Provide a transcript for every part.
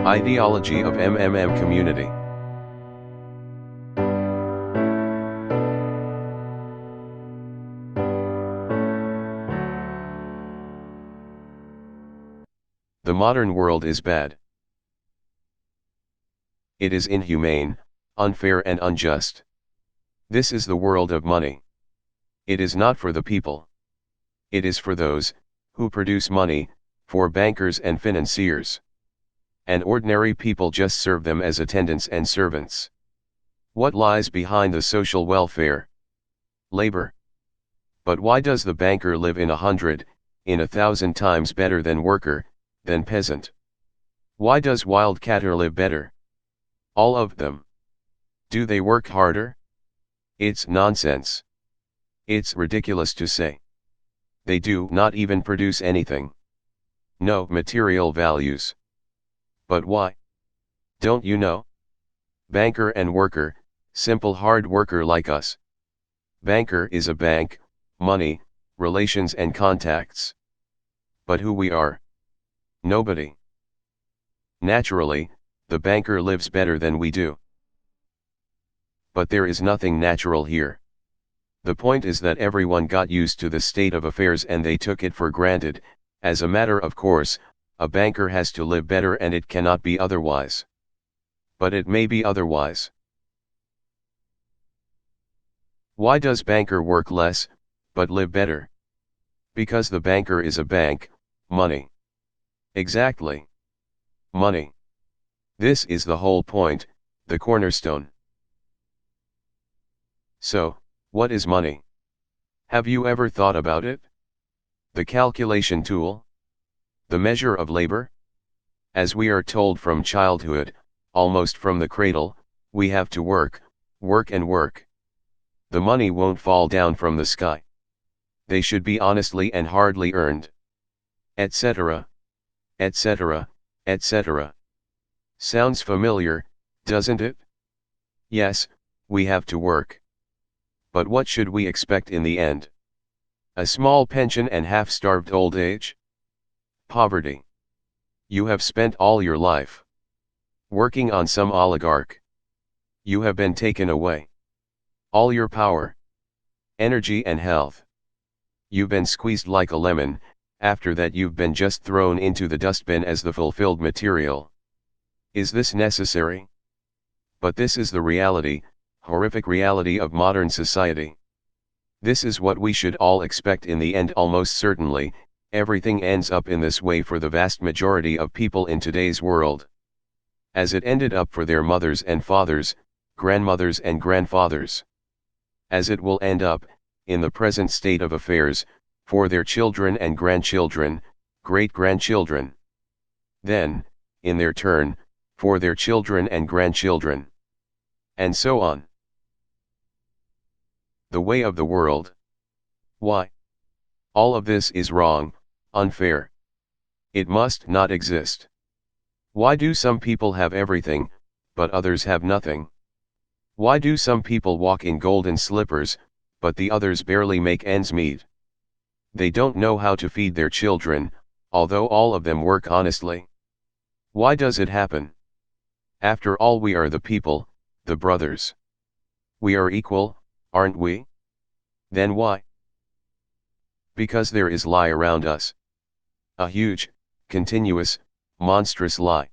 Ideology of community. The modern world is bad. It is inhumane, unfair and unjust. This is the world of money. It is not for the people. It is for those who produce money, for bankers and financiers. And ordinary people just serve them as attendants and servants. What lies behind the social welfare? Labor. But why does the banker live in 100, in 1,000 times better than worker, than peasant? Why does wildcatter live better? All of them. Do they work harder? It's nonsense. It's ridiculous to say. They do not even produce anything. No material values. But why? Don't you know? Banker and worker, simple hard worker like us. Banker is a bank, money, relations and contacts. But who we are? Nobody. Naturally, the banker lives better than we do. But there is nothing natural here. The point is that everyone got used to the state of affairs and they took it for granted. As a matter of course, a banker has to live better and it cannot be otherwise. But it may be otherwise. Why does banker work less, but live better? Because the banker is a bank, money. Exactly. Money. This is the whole point, the cornerstone. So, what is money? Have you ever thought about it? The calculation tool? The measure of labor? As we are told from childhood, almost from the cradle, we have to work, work and work. The money won't fall down from the sky. They should be honestly and hardly earned. Etc. Etc. Etc. Sounds familiar, doesn't it? Yes, we have to work. But what should we expect in the end? A small pension and half-starved old age? Poverty. You have spent all your life working on some oligarch. You have been taken away. All your power, energy and health. You've been squeezed like a lemon, after that you've been just thrown into the dustbin as the fulfilled material. Is this necessary? But this is the reality, horrific reality of modern society. This is what we should all expect in the end. Almost certainly, everything ends up in this way for the vast majority of people in today's world. As it ended up for their mothers and fathers, grandmothers and grandfathers. As it will end up, in the present state of affairs, for their children and grandchildren, great-grandchildren. Then, in their turn, for their children and grandchildren. And so on. The way of the world. Why? All of this is wrong, unfair. It must not exist. Why do some people have everything, but others have nothing? Why do some people walk in golden slippers, but the others barely make ends meet? They don't know how to feed their children, although all of them work honestly. Why does it happen? After all, we are the people, the brothers. We are equal, aren't we? Then why? Because there is lie around us. A huge, continuous, monstrous lie.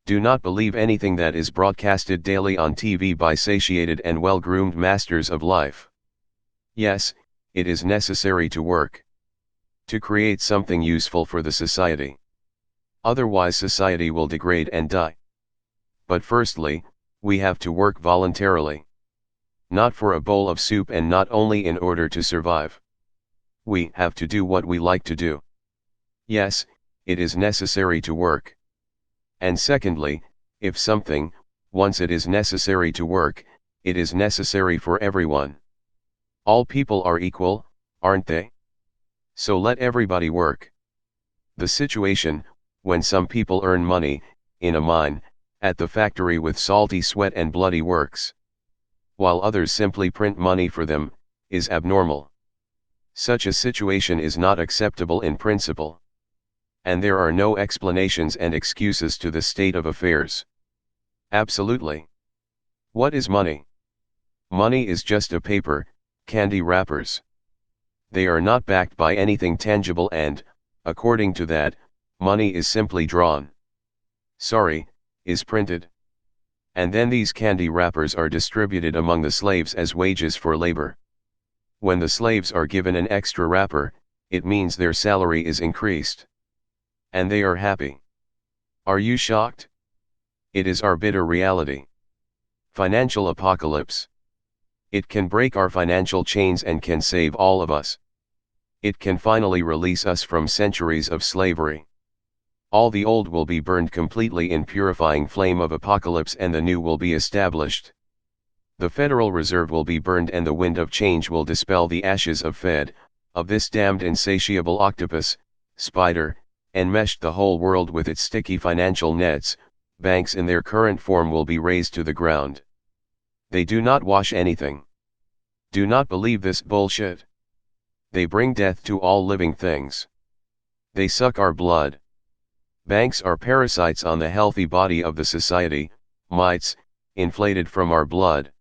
Do not believe anything that is broadcasted daily on TV by satiated and well-groomed masters of life. Yes, it is necessary to work. To create something useful for the society. Otherwise society will degrade and die. But firstly, we have to work voluntarily. Not for a bowl of soup and not only in order to survive. We have to do what we like to do. Yes, it is necessary to work. And secondly, if something, once it is necessary to work, it is necessary for everyone. All people are equal, aren't they? So let everybody work. The situation, when some people earn money, in a mine, at the factory with salty sweat and bloody works, while others simply print money for them, is abnormal. Such a situation is not acceptable in principle. And there are no explanations and excuses to this state of affairs. Absolutely. What is money? Money is just a paper, candy wrappers. They are not backed by anything tangible and, according to that, money is simply drawn. Sorry, is printed. And then these candy wrappers are distributed among the slaves as wages for labor. When the slaves are given an extra wrapper, it means their salary is increased. And they are happy. Are you shocked? It is our bitter reality. Financial apocalypse. It can break our financial chains and can save all of us. It can finally release us from centuries of slavery. All the old will be burned completely in purifying flame of apocalypse and the new will be established. The Federal Reserve will be burned and the wind of change will dispel the ashes of this damned insatiable octopus, spider, enmeshed the whole world with its sticky financial nets. Banks in their current form will be razed to the ground. They do not wash anything. Do not believe this bullshit. They bring death to all living things. They suck our blood. Banks are parasites on the healthy body of the society, mites, inflated from our blood.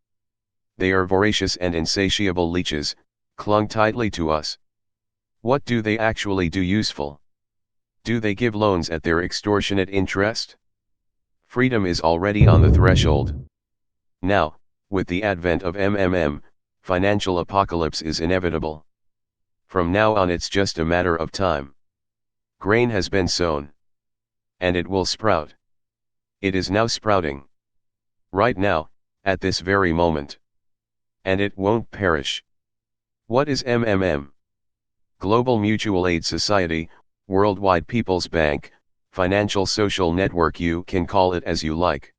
They are voracious and insatiable leeches, clung tightly to us. What do they actually do useful? Do they give loans at their extortionate interest? Freedom is already on the threshold. Now, with the advent of financial apocalypse is inevitable. From now on it's just a matter of time. Grain has been sown. And it will sprout. It is now sprouting. Right now, at this very moment. And it won't perish. What is Global Mutual Aid Society, Worldwide People's Bank, Financial Social Network, you can call it as you like.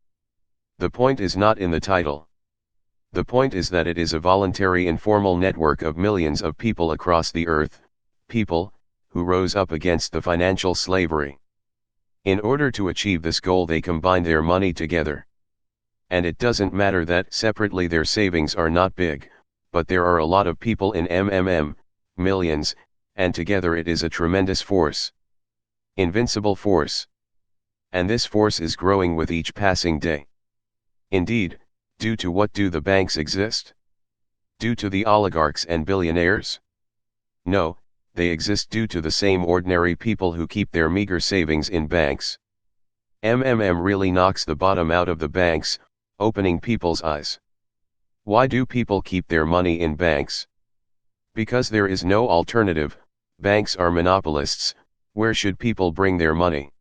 The point is not in the title. The point is that it is a voluntary informal network of millions of people across the earth, people, who rose up against the financial slavery. In order to achieve this goal they combine their money together. And it doesn't matter that separately their savings are not big, but there are a lot of people in millions, and together it is a tremendous force. Invincible force. And this force is growing with each passing day. Indeed, due to what do the banks exist? Due to the oligarchs and billionaires? No, they exist due to the same ordinary people who keep their meager savings in banks. Really knocks the bottom out of the banks, opening people's eyes. Why do people keep their money in banks? Because there is no alternative. Banks are monopolists. Where should people bring their money?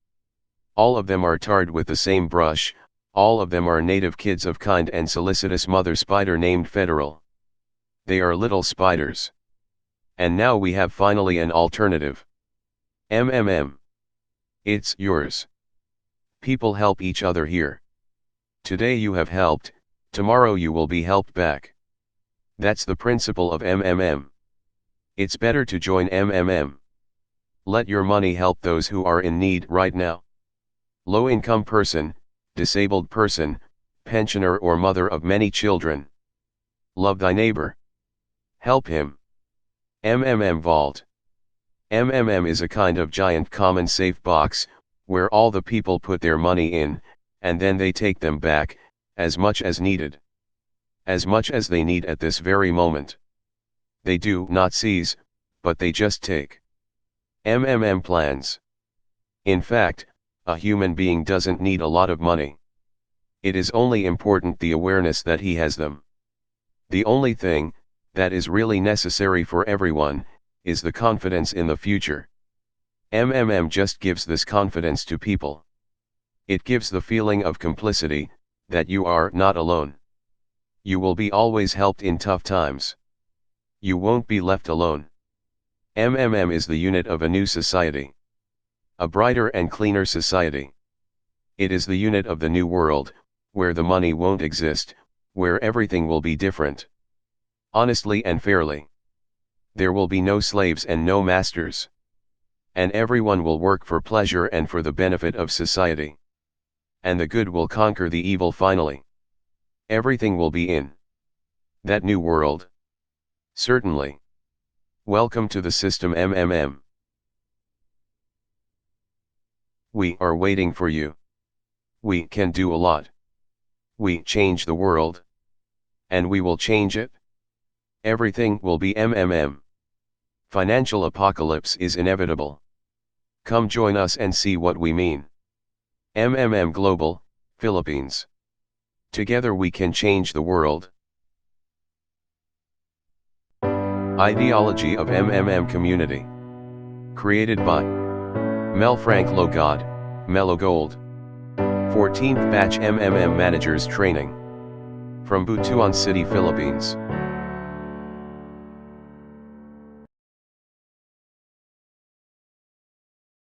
All of them are tarred with the same brush. All of them are native kids of kind and solicitous mother spider named Federal. They are little spiders. And now we have finally an alternative. It's yours. People help each other here. Today you have helped, tomorrow you will be helped back. That's the principle of It's better to join Let your money help those who are in need right now. Low-income person, disabled person, pensioner or mother of many children. Love thy neighbor. Help him. Vault. Is a kind of giant common safe box, where all the people put their money in, and then they take them back, as much as needed. As much as they need at this very moment. They do not seize, but they just take. Plans. In fact, a human being doesn't need a lot of money. It is only important the awareness that he has them. The only thing, that is really necessary for everyone, is the confidence in the future. Just gives this confidence to people. It gives the feeling of complicity, that you are not alone. You will be always helped in tough times. You won't be left alone. is the unit of a new society. A brighter and cleaner society. It is the unit of the new world, where the money won't exist, where everything will be different. Honestly and fairly. There will be no slaves and no masters. And everyone will work for pleasure and for the benefit of society. And the good will conquer the evil finally. Everything will be in that new world. Certainly. Welcome to the system We are waiting for you. We can do a lot. We change the world. And we will change it. Everything will be MMM. Financial apocalypse is inevitable. Come join us and see what we mean. MMM Global, Philippines. Together we can change the world. Ideology of MMM Community. Created by MellowGold, MellowGold. 14th Batch MMM Managers Training. From Butuan City, Philippines.